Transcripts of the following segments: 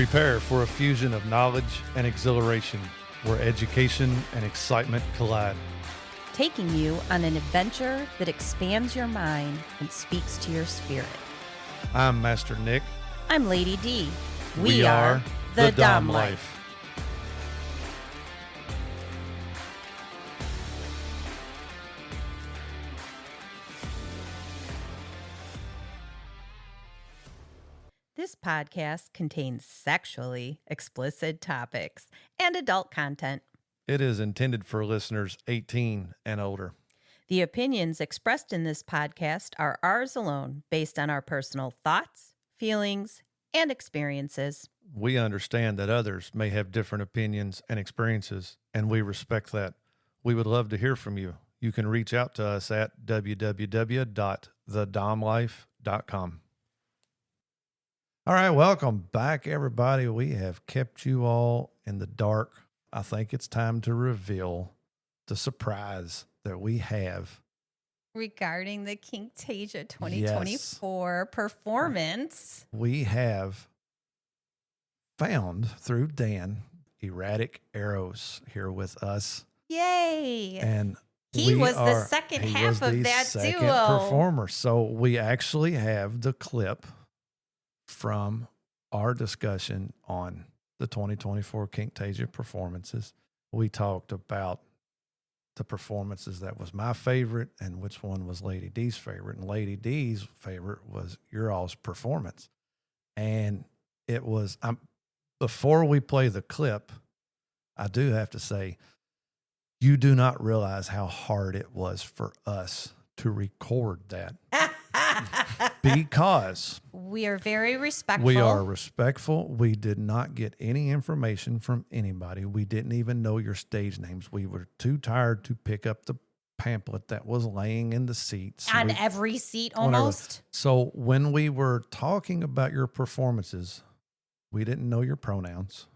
Prepare for a fusion of knowledge and exhilaration where education and excitement collide. Taking you on an adventure that expands your mind and speaks to your spirit. I'm Master Nick. I'm Lady Dee. We are the Dom Life. This podcast contains sexually explicit topics and adult content. It is intended for listeners 18 and older. The opinions expressed in this podcast are ours alone, based on our personal thoughts, feelings, and experiences. We understand that others may have different opinions and experiences, and we respect that. We would love to hear from you. You can reach out to us at www.thedomlife.com. All right, welcome back, everybody. We have kept you all in the dark. I think it's time to reveal the surprise that we have regarding the Kinktasia 2024 performance. We have found through Dan Erratic Eros here with us. Yay! And he was the second half of that duo performer. So we actually have the clip from our discussion on the 2024 Kinktasia performances. We talked about the performances that was my favorite and which one was Lady Dee's favorite. And Lady Dee's favorite was your all's performance. And it was, before we play the clip, I do have to say, you do not realize how hard it was for us to record that. Because we are very respectful. We are respectful. We did not get any information from anybody. We didn't even know your stage names. We were too tired to pick up the pamphlet that was laying in the seats. On every seat almost. So when we were talking about your performances, we didn't know your pronouns.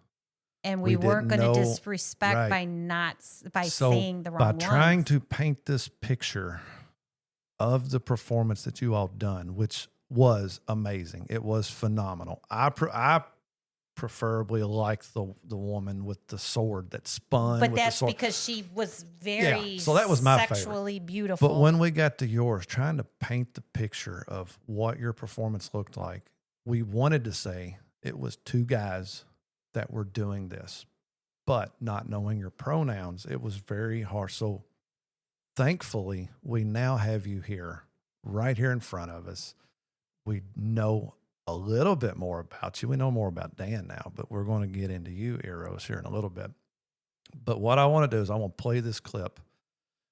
And we weren't going to disrespect by saying the wrong ones. By trying to paint this picture of the performance that you all done, which was amazing. It was phenomenal. I preferably like the woman with the sword that spun. But that's because she was very so that was my sexually favorite. Beautiful. But when we got to yours, trying to paint the picture of what your performance looked like, we wanted to say it was two guys that were doing this, but not knowing your pronouns, it was very hard. So thankfully, we now have you here, right here in front of us. We know a little bit more about you. We know more about Dan now, but we're going to get into you, Eros, here in a little bit. But what I want to do is I want to play this clip.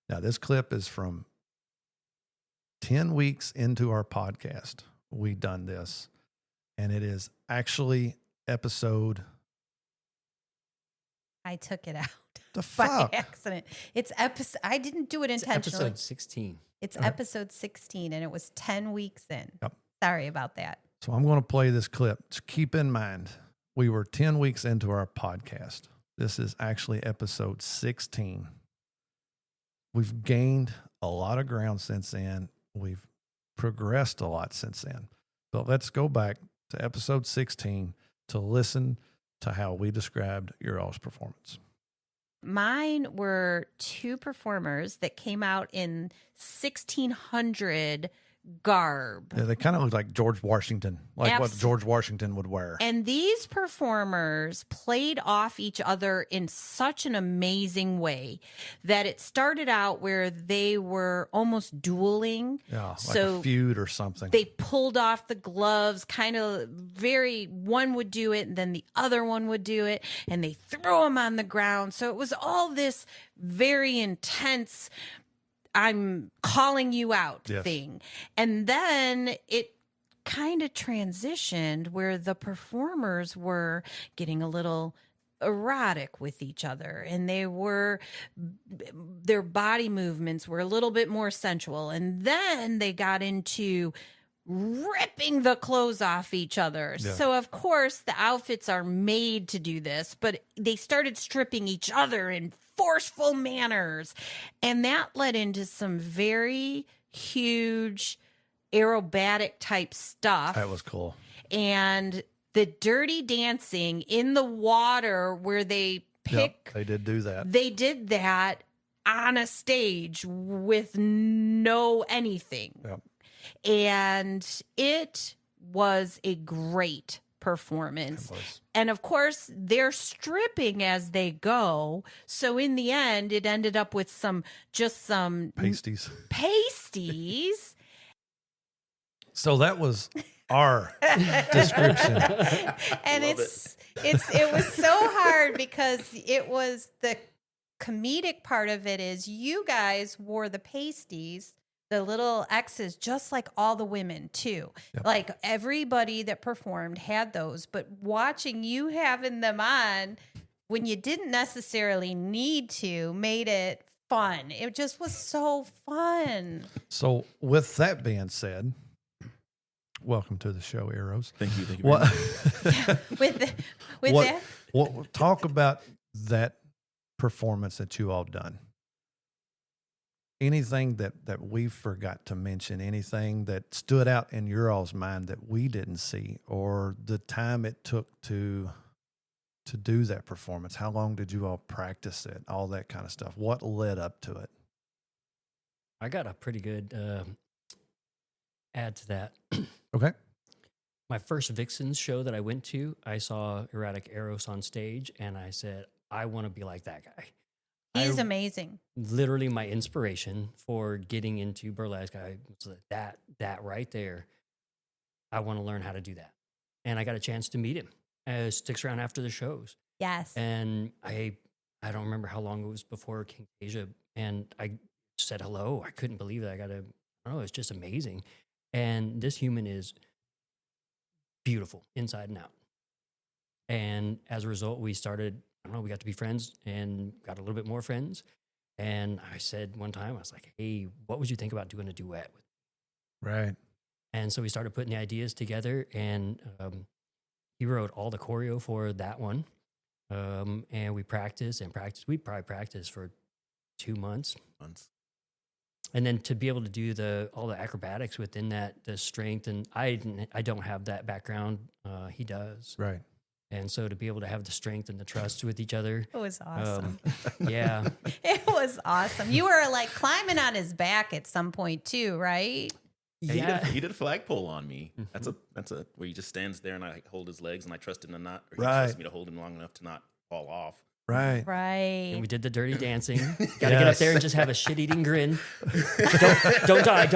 Now, this clip is from 10 weeks into our podcast. We done this, and it is actually episode... I took it out. The fuck? By accident. It's episode. I didn't do it intentionally. Episode 16. It's episode 16, and it was 10 weeks in. Yep. Sorry about that. So I'm going to play this clip. Just keep in mind, we were 10 weeks into our podcast. This is actually episode 16. We've gained a lot of ground since then. We've progressed a lot since then. But let's go back to episode 16 to listen to how we described your all's performance. Mine were two performers that came out in 1600 garb. Yeah, they kind of look like George Washington, like what George Washington would wear. And these performers played off each other in such an amazing way that it started out where they were almost dueling. Yeah, like a feud or something. They pulled off the gloves, kind of one would do it and then the other one would do it, and they threw them on the ground. So it was all this very intense, I'm calling you out thing. And then it kind of transitioned where the performers were getting a little erotic with each other, and their body movements were a little bit more sensual. And then they got into ripping the clothes off each other. Yeah. So of course the outfits are made to do this, but they started stripping each other in forceful manners. And that led into some very huge aerobatic type stuff. That was cool. And the dirty dancing in the water where they pick. Yep, they did do that. They did that on a stage with no anything. Yep. And it was a great performance. And of course, they're stripping as they go. So in the end, it ended up with some pasties. So that was our description. And it was so hard because it was the comedic part of it is you guys wore the pasties, the little X's, just like all the women too. Yep. Like everybody that performed had those, but watching you having them on when you didn't necessarily need to made it fun. It just was so fun. So with that being said, welcome to the show, Eros. Thank you. Thank you. Talk about that performance that you all done. Anything that we forgot to mention, anything that stood out in your all's mind that we didn't see, or the time it took to do that performance? How long did you all practice it? All that kind of stuff. What led up to it? I got a pretty good add to that. Okay. My first Vixens show that I went to, I saw Erratic Eros on stage, and I said, I want to be like that guy. He's amazing. Literally my inspiration for getting into burlesque. I was like, that right there. I want to learn how to do that. And I got a chance to meet him. Sticks around after the shows. Yes. And I don't remember how long it was before Kinktasia, and I said hello. I couldn't believe it. I don't know, it's just amazing. And this human is beautiful inside and out. And as a result, we started, we got to be friends and got a little bit more friends. And I said one time, I was like, hey, what would you think about doing a duet with me? Right. And so we started putting the ideas together, and he wrote all the choreo for that one. And we practiced and practiced. We probably practiced for 2 months. And then to be able to do all the acrobatics within that, the strength, and I don't have that background. He does. Right. And so to be able to have the strength and the trust with each other. It was awesome. Yeah. It was awesome. You were like climbing on his back at some point too, right? Yeah. He did a flagpole on me. That's a where he just stands there and I hold his legs and I trust him to not, or he trusts me to hold him long enough to not fall off. Right. And we did the dirty dancing. Got to get up there and just have a shit-eating grin. Don't die.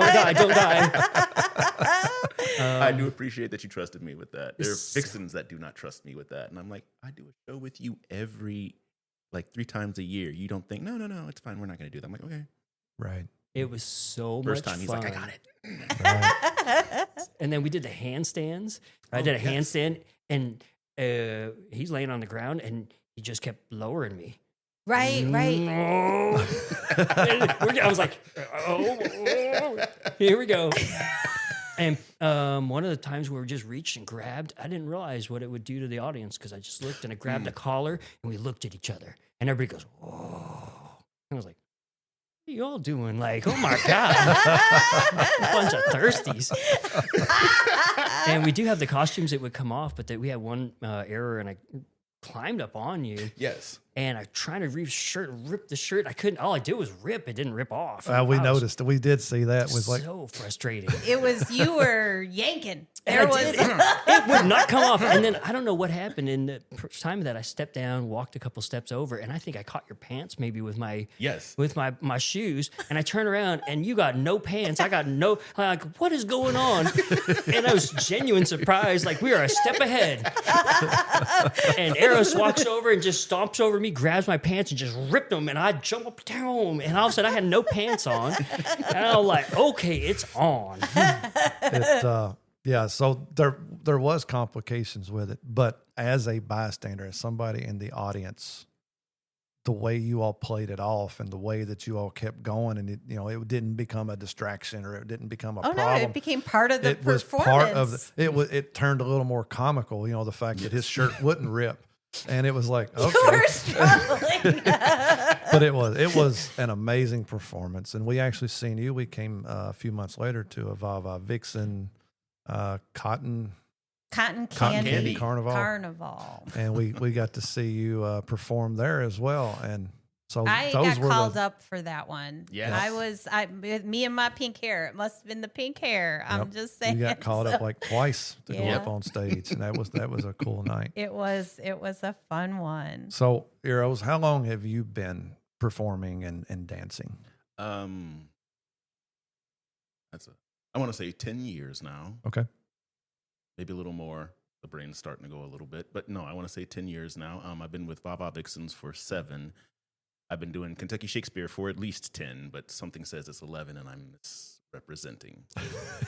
I do appreciate that you trusted me with that. There are vixens that do not trust me with that. And I'm like, I do a show with you every, 3 times a year. You don't think, no, it's fine. We're not going to do that. I'm like, okay. Right. It was so First much time, he's fun. like, I got it. Right. And then we did the handstands. I did a handstand, and he's laying on the ground, and he just kept lowering me. Right. I was like, here we go. And one of the times we were just reached and grabbed, I didn't realize what it would do to the audience because I just looked and I grabbed a collar and we looked at each other. And everybody goes, whoa. And I was like, what are you all doing? Like, oh my God. A bunch of thirsties. And we do have the costumes that would come off, but we had one error and I climbed up on you. Yes. And I tried to rip the shirt. I couldn't. All I did was rip. It didn't rip off. We noticed. We did see that. It was like so frustrating. It was, you were yanking. It would not come off. And then I don't know what happened. In the time that I stepped down, walked a couple steps over, and I think I caught your pants maybe with my my shoes. And I turned around and you got no pants. I got no. Like, what is going on? And I was genuine surprised. Like, we are a step ahead. And Eros walks over and just stomps over me, grabs my pants and just ripped them, and I jump up down, and all of a sudden I had no pants on, and I was like, okay, it's on. So there was complications with it, but as a bystander, as somebody in the audience, the way you all played it off and the way that you all kept going, and it didn't become a distraction or it didn't become a problem. No, it became part of the performance. Was part of it turned a little more comical, the fact that his shirt wouldn't rip. And it was like, okay. You were struggling. But it was an amazing performance. And we actually seen you. We came a few months later to Vixen Cotton Cotton Candy Carnival. And we got to see you perform there as well. And so I got called up for that one. Yes. Me and my pink hair. It must have been the pink hair. I'm just saying. You got called up like twice to go up on stage, and that was a cool night. It was a fun one. So, Eros, how long have you been performing and dancing? I want to say 10 years now. Okay. Maybe a little more. The brain's starting to go a little bit, but no, I want to say 10 years now. I've been with Vava Vixens for 7. I've been doing Kentucky Shakespeare for at least 10, but something says it's 11 and I'm misrepresenting.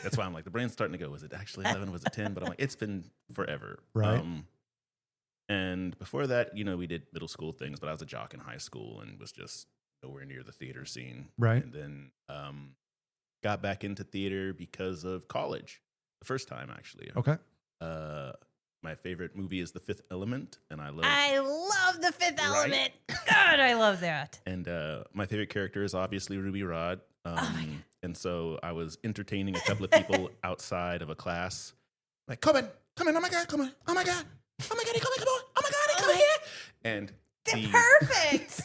That's why I'm like, the brain's starting to go, was it actually 11? Was it 10? But I'm like, it's been forever. Right. And before that, we did middle school things, but I was a jock in high school and was just nowhere near the theater scene. Right. And then got back into theater because of college. The first time, actually. Okay. My favorite movie is The Fifth Element, and I love The Fifth Element. God, I love that. And my favorite character is obviously Ruby Rod. And so I was entertaining a couple of people outside of a class. Like, come in, oh my God, come on, oh my God, come on, oh my God, come here. And they're perfect.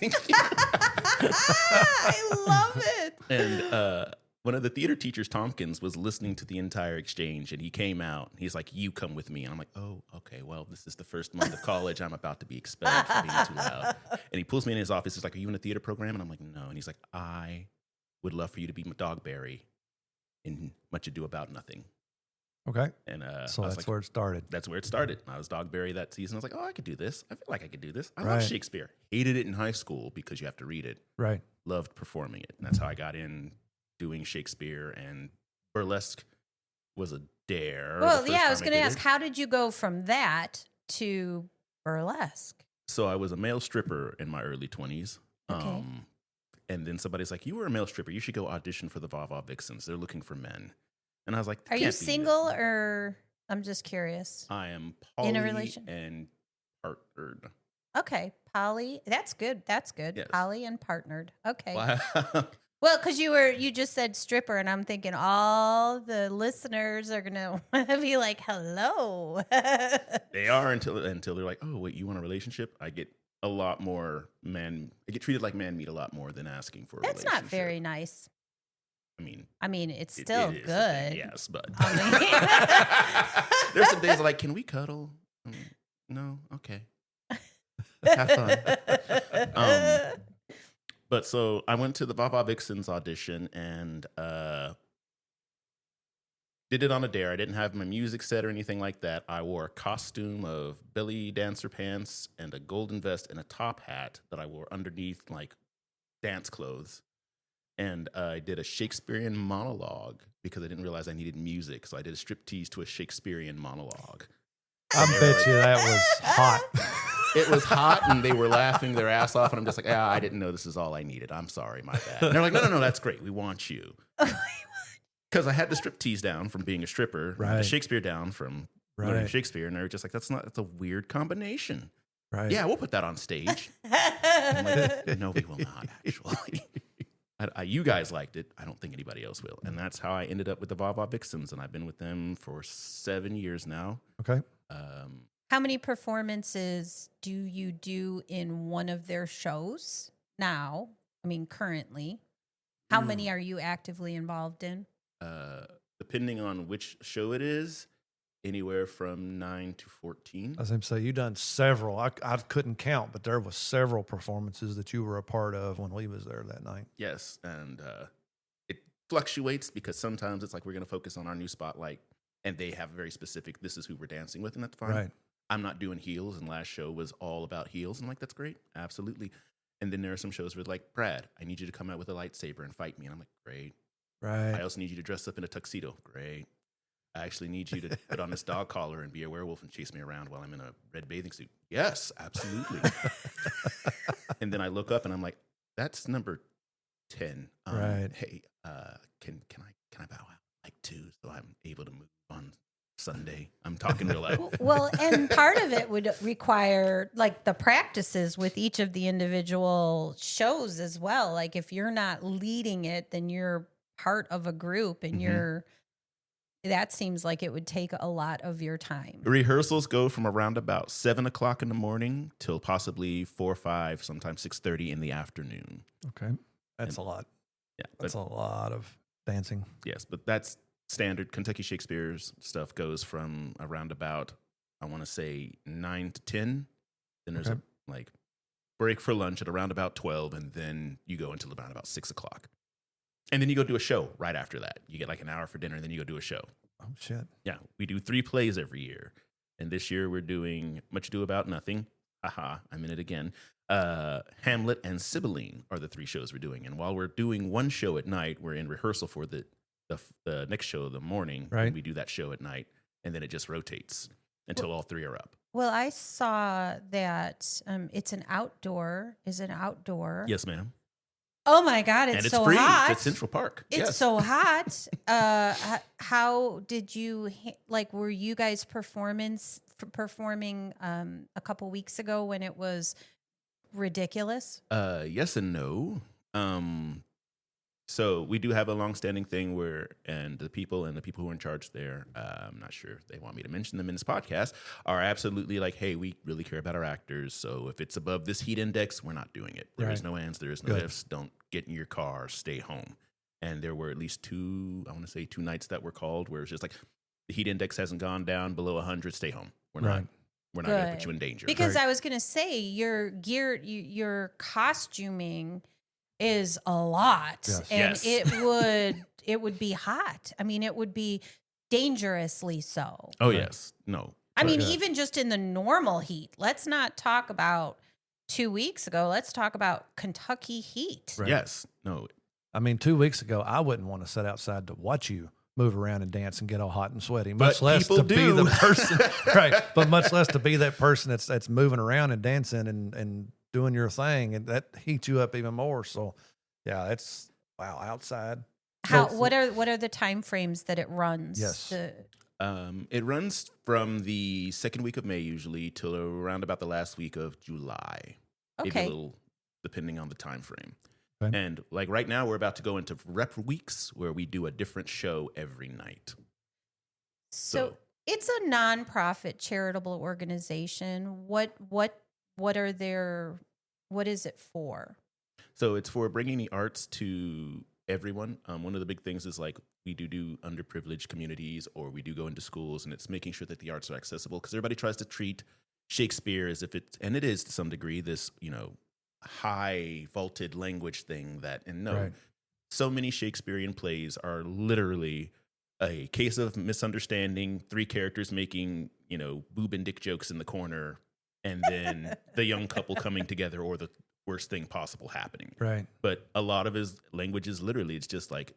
I love it. And one of the theater teachers, Tompkins, was listening to the entire exchange, and he came out. He's like, "You come with me." And I'm like, "Oh, okay. Well, this is the first month of college. I'm about to be expelled for being too loud." And he pulls me in his office. He's like, "Are you in a theater program?" And I'm like, "No." And he's like, "I would love for you to be Dogberry in Much Ado About Nothing." Okay. And so that's where it started. That's where it started. I was Dogberry that season. I was like, "Oh, I could do this. I feel like I could do this." I love Shakespeare. Hated it in high school because you have to read it. Right. Loved performing it. And that's how I got in doing Shakespeare, and Burlesque was a dare. Well, I was going to ask, how did you go from that to Burlesque? So I was a male stripper in my early 20s. Okay. And then somebody's like, "You were a male stripper. You should go audition for the Vava Vixens. They're looking for men." And I was like, "Are you single or?" I'm just curious. I am poly in a relation and partnered. Okay, poly. That's good. That's good. Yes. Poly and partnered. Okay. Wow. Well, because you just said stripper, and I'm thinking all the listeners are gonna be like, "Hello." They are until they're like, "Oh, wait, you want a relationship?" I get a lot more I get treated like man meat a lot more than asking for a relationship. That's not very nice. I mean, it's still it is good. Thing, yes, but there's some days like, "Can we cuddle?" No, okay. Have fun. But so I went to the Vava Vixens audition and did it on a dare. I didn't have my music set or anything like that. I wore a costume of belly dancer pants and a golden vest and a top hat that I wore underneath like dance clothes. And I did a Shakespearean monologue because I didn't realize I needed music. So I did a striptease to a Shakespearean monologue. I bet you that was hot. It was hot, and they were laughing their ass off, and I'm just like, I didn't know this is all I needed. I'm sorry, my bad. And they're like, no, that's great. We want you. Because I had the striptease down from being a stripper, the Shakespeare down from learning Shakespeare, and they were just like, that's a weird combination. Right. Yeah, we'll put that on stage. I'm like, no, we will not, actually. You guys liked it. I don't think anybody else will. And that's how I ended up with the Vava Vixens, and I've been with them for 7 years now. Okay. How many performances do you do in one of their shows now? Currently. How many are you actively involved in? Depending on which show it is, anywhere from 9 to 14. I was going to say, you've done several. I couldn't count, but there was several performances that you were a part of when we was there that night. Yes, and it fluctuates because sometimes it's like we're going to focus on our new spotlight, and they have very specific, this is who we're dancing with, and that's fine. Right. I'm not doing heels, and last show was all about heels. And I'm like, that's great. Absolutely. And then there are some shows where like, Brad, I need you to come out with a lightsaber and fight me. And I'm like, great. Right. I also need you to dress up in a tuxedo. Great. I actually need you to put on this dog collar and be a werewolf and chase me around while I'm in a red bathing suit. Yes, absolutely. And then I look up and I'm like, that's number 10. Right. Hey, can I bow out like 2 so I'm able to move on Sunday? I'm talking real loud. Well, and part of it would require like the practices with each of the individual shows as well. Like if you're not leading it, then you're part of a group and you're that seems like it would take a lot of your time. Rehearsals go from around about 7 o'clock in the morning till possibly 4 or 5, sometimes 6:30 in the afternoon. Okay. That's a lot. Yeah. That's a lot of dancing. Yes, but that's standard. Kentucky Shakespeare's stuff goes from around about, I want to say 9 to 10. Then there's a like break for lunch at around about 12, and then you go until around about 6 o'clock. And then you go do a show right after that. You get like an hour for dinner, and then you go do a show. Oh, shit. Yeah, we do 3 plays every year. And this year we're doing Much Ado About Nothing. Haha, I'm in it again. Hamlet and Cymbeline are the 3 shows we're doing. And while we're doing one show at night, we're in rehearsal for the next show of the morning. Right. We do that show at night, and then it just rotates until all 3 are up. Well, I saw that it's an outdoor. Is it outdoor? Yes, ma'am. Oh my God, it's and it's so free. hot. It's at Central Park. It's Yes. so hot. How did you were you guys performing a couple weeks ago when it was ridiculous? Yes and no. So we do have a long-standing thing where, and the people who are in charge there, I'm not sure if they want me to mention them in this podcast, are absolutely like, hey, we really care about our actors. So if it's above this heat index, we're not doing it. There is no ands, there is no ifs. Don't get in your car, stay home. And there were at least 2 nights that were called where it's just like, the heat index hasn't gone down below 100, stay home. We're not going to put you in danger. Because I was going to say your gear, your costuming is a lot, and it would be hot. I mean, it would be dangerously so. Oh yes, no. I mean, even just in the normal heat. Let's not talk about 2 weeks ago. Let's talk about Kentucky heat. Right. Yes, no. I mean, 2 weeks ago, I wouldn't want to sit outside to watch you move around and dance and get all hot and sweaty. Much less to be the person, right? But much less to be that person that's moving around and dancing and doing your thing, and that heats you up even more. So, yeah, it's outside. What are the time frames that it runs? Yes, it runs from the second week of May usually till around about the last week of July. Okay, maybe a little depending on the time frame. Okay. And like right now, we're about to go into rep weeks where we do a different show every night. So it's a nonprofit charitable organization. What is it for? So it's for bringing the arts to everyone. One of the big things is like we do underprivileged communities, or we do go into schools, and it's making sure that the arts are accessible, because everybody tries to treat Shakespeare as if it's, and it is to some degree, this, high vaulted language thing so many Shakespearean plays are literally a case of misunderstanding, 3 characters making, boob and dick jokes in the corner, and then the young couple coming together, or the worst thing possible happening. Right. But a lot of his language is literally, it's just like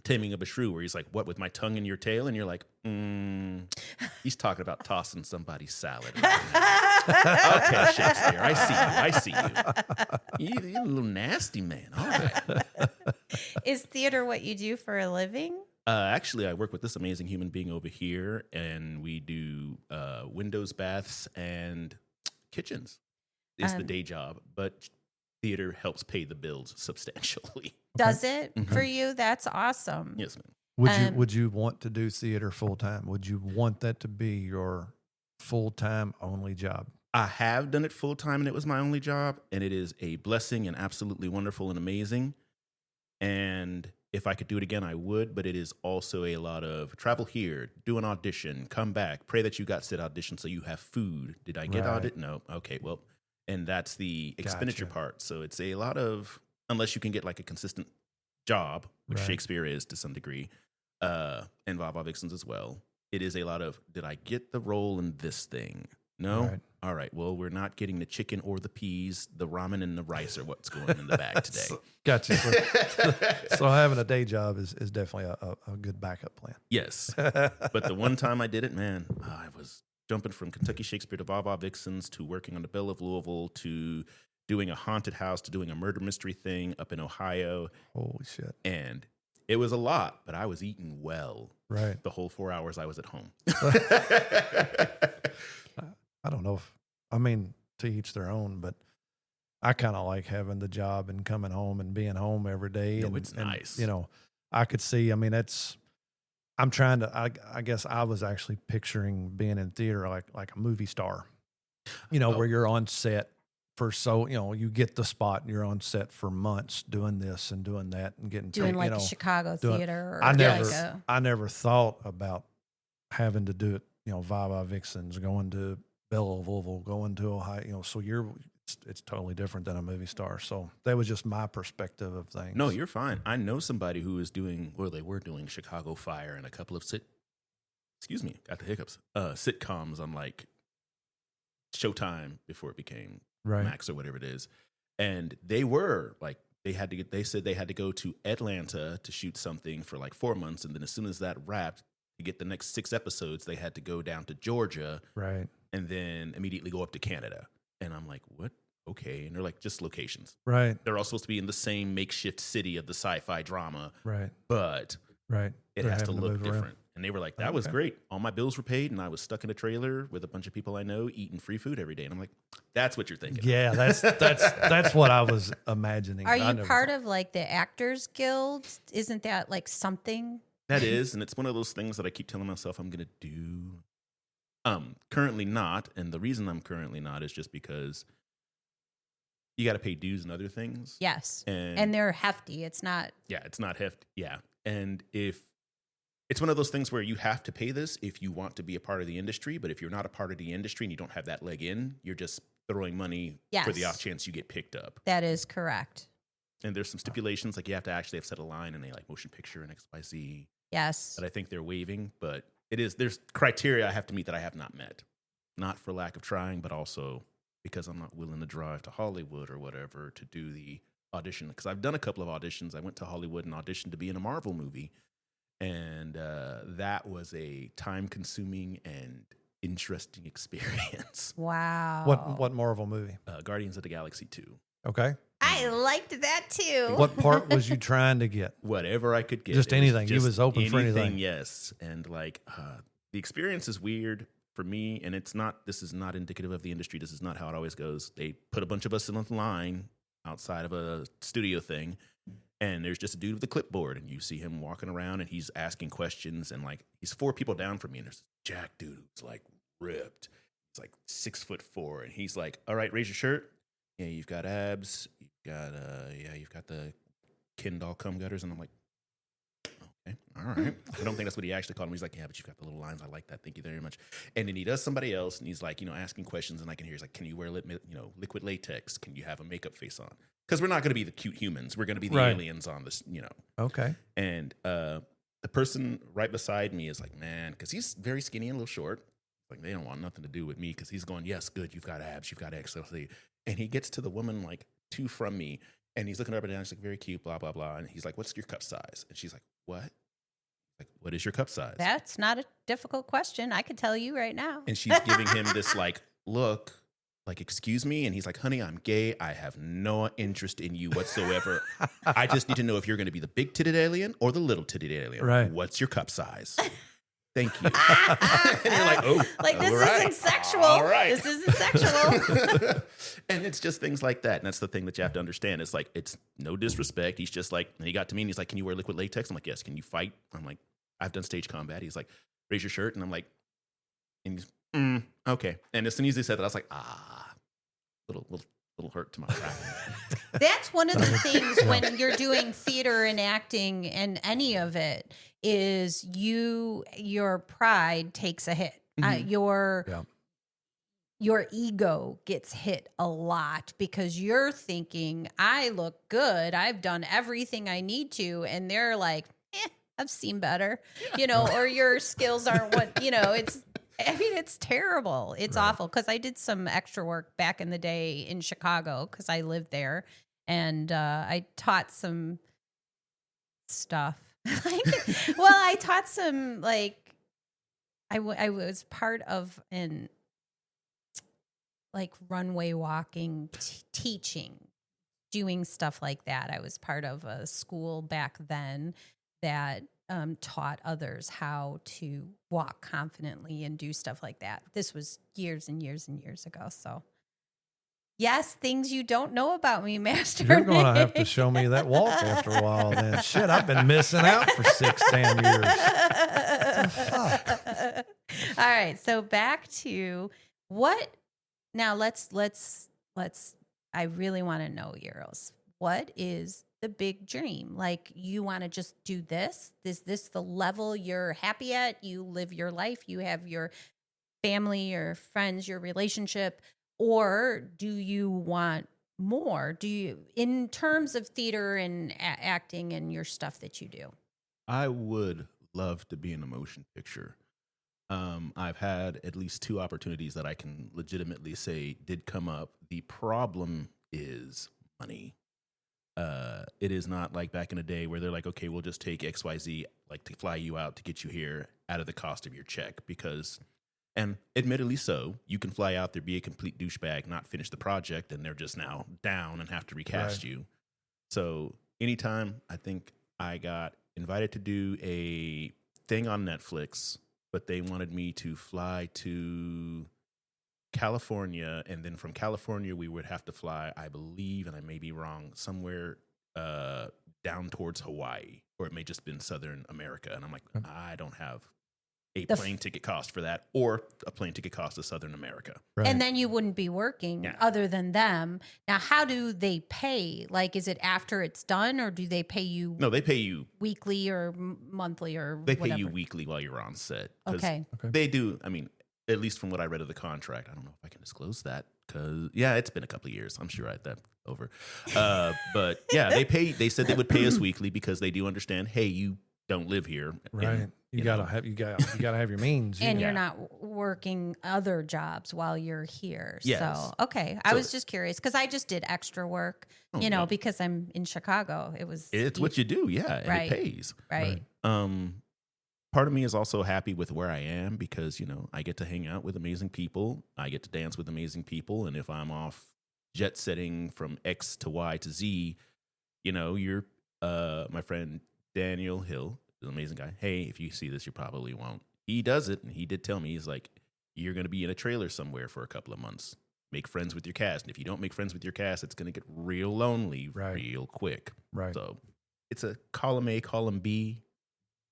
Taming of a Shrew, where he's like, what, with my tongue in your tail? And you're like, he's talking about tossing somebody's salad. Okay, Shakespeare, I see you. You're a little nasty man. All right. Is theater what you do for a living? Actually, I work with this amazing human being over here, and we do windows, baths, and kitchens. It's the day job, but theater helps pay the bills substantially. Does it for you? That's awesome. Yes, ma'am. Would you want to do theater full time? Would you want that to be your full time only job? I have done it full time, and it was my only job, and it is a blessing and absolutely wonderful and amazing. And if I could do it again, I would, but it is also a lot of travel here, do an audition, come back, pray that you got said audition so you have food. Did I get audit? No. Okay, well, and that's the expenditure part. So it's a lot of, unless you can get like a consistent job, which Shakespeare is to some degree, and Vava Vixens as well. It is a lot of, did I get the role in this thing? No? Right. All right, well, we're not getting the chicken or the peas. The ramen and the rice are what's going in the bag today. Gotcha. So having a day job is definitely a good backup plan. Yes. But the one time I did it, man, I was jumping from Kentucky Shakespeare to Vava Vixens to working on the Belle of Louisville to doing a haunted house to doing a murder mystery thing up in Ohio. Holy shit. And it was a lot, but I was eating well. Right. The whole 4 hours I was at home. I don't know to each their own, but I kind of like having the job and coming home and being home every day. No, it's nice. I could see, I'm trying to. I guess I was actually picturing being in theater like a movie star. Where you're on set for you get the spot and you're on set for months doing this and doing that and getting doing paid, like a Chicago theater. Or I never thought about having to do it. Viva Vixens, going to Bella Louisville, going to Ohio. So it's totally different than a movie star. So that was just my perspective of things. No, you're fine. I know somebody who is doing, or they were doing Chicago Fire and a couple of got the hiccups. Sitcoms on like Showtime before it became Max or whatever it is. And they were like, they said they had to go to Atlanta to shoot something for like 4 months. And then as soon as that wrapped, to get the next 6 episodes, they had to go down to Georgia. Right. And then immediately go up to Canada. And I'm like, what? Okay. And they're like, just locations. Right. They're all supposed to be in the same makeshift city of the sci-fi drama. Right. But it has to look different. Around. And they were like, that was great. All my bills were paid, and I was stuck in a trailer with a bunch of people I know eating free food every day. And I'm like, that's what you're thinking. Yeah, that's what I was imagining. Are you part of like the Actors Guild? Isn't that like something? That is, and it's one of those things that I keep telling myself I'm going to do. Currently not, and the reason I'm currently not is just because you got to pay dues and other things. Yes, and they're hefty. It's not. Yeah, it's not hefty. Yeah, and if it's one of those things where you have to pay this if you want to be a part of the industry, but if you're not a part of the industry and you don't have that leg in, you're just throwing money for the off chance you get picked up. That is correct. And there's some stipulations, like you have to actually have set a line in a like motion picture and XYZ. Yes. That I think they're waiving, but there's criteria I have to meet that I have not met. Not for lack of trying, but also because I'm not willing to drive to Hollywood or whatever to do the audition. Because I've done a couple of auditions. I went to Hollywood and auditioned to be in a Marvel movie. And that was a time-consuming and interesting experience. Wow. What Marvel movie? Guardians of the Galaxy 2. Okay. I liked that too. What part was you trying to get? Whatever I could get. Just anything. You was open for anything. Yes. And like the experience is weird for me, and this is not indicative of the industry. This is not how it always goes. They put a bunch of us in the line outside of a studio thing, and there's just a dude with a clipboard, and you see him walking around, and he's asking questions, and like he's 4 people down from me, and there's this jack dude who's like ripped. He's like 6'4", and he's like, "All right, raise your shirt. Yeah, you've got abs. You've got the Ken doll cum gutters." And I'm like, okay, all right. I don't think that's what he actually called him. He's like, "Yeah, but you've got the little lines. I like that. Thank you very much." And then he does somebody else, and he's like, asking questions, and I can hear he's like, "Can you wear liquid latex? Can you have a makeup face on?" Because we're not going to be the cute humans. We're going to be the aliens on this, Okay. And the person right beside me is like, man, because he's very skinny and a little short. Like, they don't want nothing to do with me because he's going, "Yes, good. You've got abs. You've got XLC." And he gets to the woman like 2 from me, and he's looking up and down. She's like, "Very cute, blah, blah, blah." And he's like, "What's your cup size?" And she's like, "What?" Like, "What is your cup size?" That's not a difficult question. I could tell you right now. And she's giving him this like look, like, "Excuse me?" And he's like, "Honey, I'm gay. I have no interest in you whatsoever. I just need to know if you're going to be the big-titted alien or the little-titted alien. Right. What's your cup size?" Thank you. And you're like, "Oh, like this isn't sexual. All right. This isn't sexual." And it's just things like that. And that's the thing that you have to understand. It's like, it's no disrespect. He's just like, and he got to me and he's like, "Can you wear liquid latex?" I'm like, "Yes." "Can you fight?" I'm like, "I've done stage combat." He's like, "Raise your shirt." And I'm like, and he's, okay. And as soon as he said that, I was like, little hurt to my pride. That's one of the things when you're doing theater and acting and any of it is your pride takes a hit. Mm-hmm. Your ego gets hit a lot because you're thinking, "I look good. I've done everything I need to." And they're like, "I've seen better," or your skills aren't what, it's terrible. It's awful. Cause I did some extra work back in the day in Chicago cause I lived there and, I taught some stuff. I taught some, I was part of an runway walking, teaching, doing stuff like that. I was part of a school back then that taught others how to walk confidently and do stuff like that. This was years and years and years ago. So Yes, things you don't know about me, Master. You're going to have to show me that walk after a while then. Shit, I've been missing out for 6 damn years. What the fuck? All right, so back to what now let's I really want to know, Eros. What is the big dream? Like, you want to just do this? Is this the level you're happy at? You live your life, you have your family, your friends, your relationship, or do you want more? Do you, in terms of theater and acting and your stuff that you do? I would love to be in a motion picture. I've had at least 2 opportunities that I can legitimately say did come up. The problem is money. It is not like back in the day where they're like, okay, we'll just take XYZ, like to fly you out to get you here out of the cost of your check. Because, and admittedly so, you can fly out there, be a complete douchebag, not finish the project, and they're just now down and have to recast you. So anytime, I think I got invited to do a thing on Netflix, but they wanted me to fly to California, and then from California we would have to fly, I believe, and I may be wrong, somewhere down towards Hawaii, or it may just been Southern America. And I'm like, I don't have a plane ticket cost for that, or a plane ticket cost to Southern America. Right. And then you wouldn't be working other than them. Now, how do they pay? Like, is it after it's done, or do they pay you? No, they pay you weekly or monthly or they whatever? pay you weekly while you're on set. Okay. They do. I mean, at least from what I read of the contract, I don't know if I can disclose that because it's been a couple of years. I'm sure that's over. But yeah, they said they would pay us weekly because they do understand, hey, you don't live here. Right. And, you gotta have your means. And you're not working other jobs while you're here. Yes. So, okay. I was just curious because I just did extra work, because I'm in Chicago. It's what you do. Yeah. And it pays. Right. Part of me is also happy with where I am because, I get to hang out with amazing people. I get to dance with amazing people. And if I'm off jet setting from X to Y to Z, you're my friend Daniel Hill, an amazing guy. Hey, if you see this, you probably won't. He does it. And he did tell me, he's like, you're going to be in a trailer somewhere for a couple of months. Make friends with your cast. And if you don't make friends with your cast, it's going to get real lonely real quick. Right. So it's a column A, column B.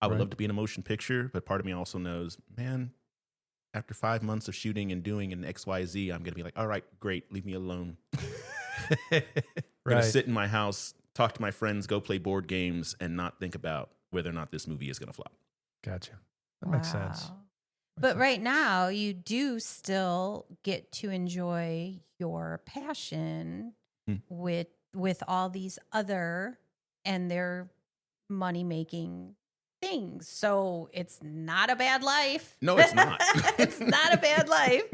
I would love to be in a motion picture, but part of me also knows, man, after 5 months of shooting and doing an XYZ, I'm going to be like, all right, great, leave me alone. I'm going to sit in my house, talk to my friends, go play board games, and not think about whether or not this movie is going to flop. Gotcha. That makes sense. But right now, you do still get to enjoy your passion with all these other and their money-making things. So it's not a bad life. No, it's not. It's not a bad life.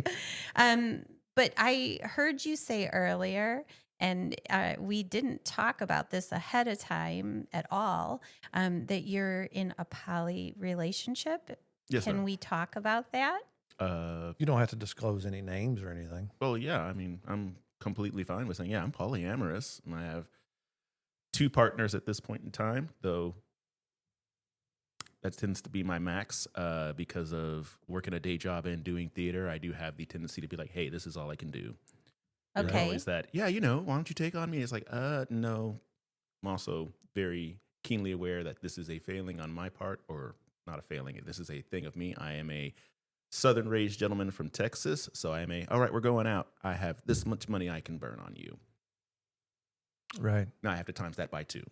But I heard you say earlier, and we didn't talk about this ahead of time at all, that you're in a poly relationship. Yes, Can we talk about that? You don't have to disclose any names or anything. Well, yeah. I mean, I'm completely fine with saying, I'm polyamorous. And I have 2 partners at this point in time, though that tends to be my max because of working a day job and doing theater. I do have the tendency to be like, hey, this is all I can do. Okay. Always that, why don't you take on me? It's like, no. I'm also very keenly aware that this is a failing on my part, or not a failing. This is a thing of me. I am a Southern raised gentleman from Texas. So I am all right, we're going out. I have this much money I can burn on you. Right. Now I have to times that by 2.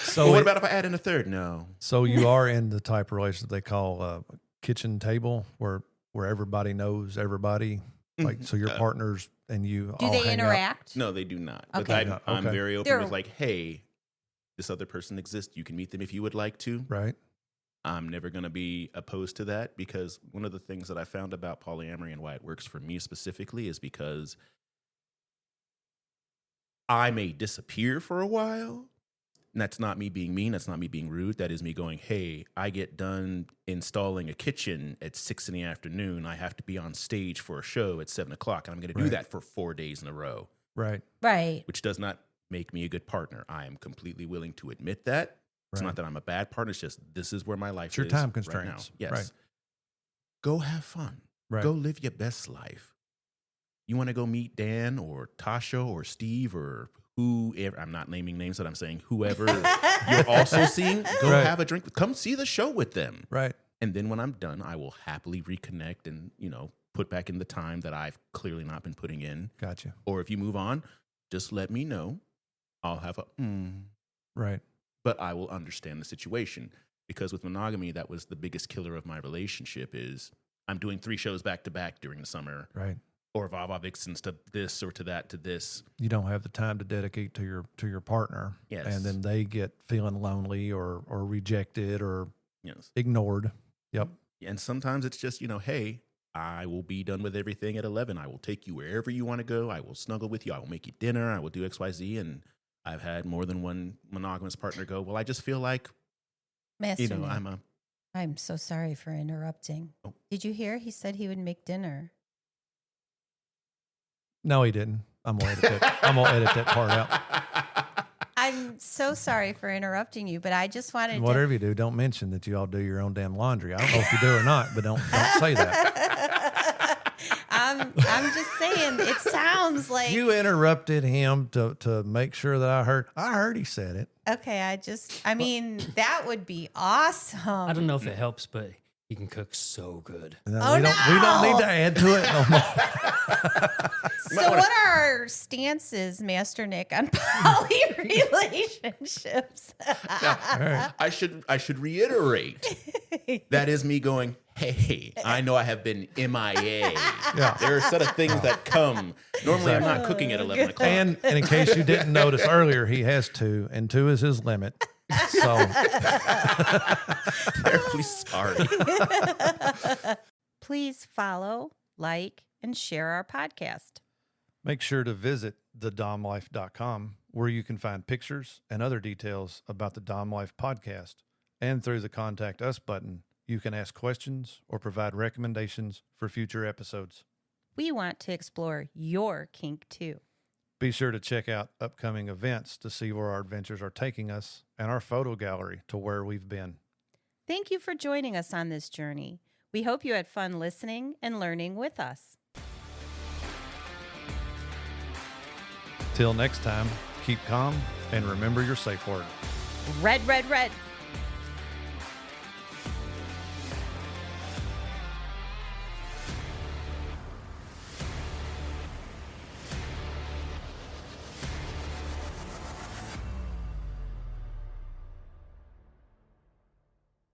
So what about if I add in a third? No. So you are in the type of relationship they call a kitchen table where everybody knows everybody. Like, so your partners and you do all they hang interact? out? No, they do not. Okay. But I'm very open with like, hey, this other person exists. You can meet them if you would like to. Right. I'm never going to be opposed to that because one of the things that I found about polyamory and why it works for me specifically is because I may disappear for a while. And that's not me being mean. That's not me being rude. That is me going, hey, I get done installing a kitchen at 6 p.m. I have to be on stage for a show at 7 o'clock. And I'm going to do that for 4 days in a row. Right. Right. Which does not make me a good partner. I am completely willing to admit that. It's not that I'm a bad partner. It's just this is where my life is. It's your time constraints. constraints. Right now. Yes. Right. Go have fun. Right. Go live your best life. you want to go meet Dan or Tasha or Steve or whoever. I'm not naming names, but I'm saying whoever you're also seeing, go have a drink. Come see the show with them. Right. And then when I'm done, I will happily reconnect and, put back in the time that I've clearly not been putting in. Gotcha. Or if you move on, just let me know. I'll have a Right. But I will understand the situation, because with monogamy, that was the biggest killer of my relationship. Is I'm doing 3 shows back to back during the summer, right? Or Vava Vixens to this or to that to this. You don't have the time to dedicate to your partner, yes, and then they get feeling lonely or rejected or ignored. Yep. And sometimes it's just hey, I will be done with everything at 11. I will take you wherever you want to go. I will snuggle with you. I will make you dinner. I will do XYZ. And I've had more than one monogamous partner go, well, I just feel like, Master Nick, I'm so sorry for interrupting. Oh. Did you hear? He said he would make dinner. No, he didn't. I'm gonna edit that part out. I'm so sorry for interrupting you, but I just wanted and whatever you do, don't mention that you all do your own damn laundry. I don't know if you do or not, but don't say that. I'm just saying, it sounds like you interrupted him to make sure that I heard. I heard he said it. Okay, I mean, that would be awesome. I don't know if it helps, but he can cook so good. No, we don't need to add to it no more. So what are our stances, Master Nick, on poly relationships? Now, I should reiterate, that is me going, hey, I know I have been MIA. Yeah. There are a set of things that come. Normally, I'm not cooking at 11 o'clock. And in case you didn't notice earlier, he has 2, and 2 is his limit. So, terribly sorry. Please follow, like, and share our podcast. Make sure to visit thedomlife.com, where you can find pictures and other details about the Dom Life podcast. And through the Contact Us button, you can ask questions or provide recommendations for future episodes. We want to explore your kink too. Be sure to check out upcoming events to see where our adventures are taking us and our photo gallery to where we've been. Thank you for joining us on this journey. We hope you had fun listening and learning with us. Till next time, keep calm and remember your safe word. Red, red, red.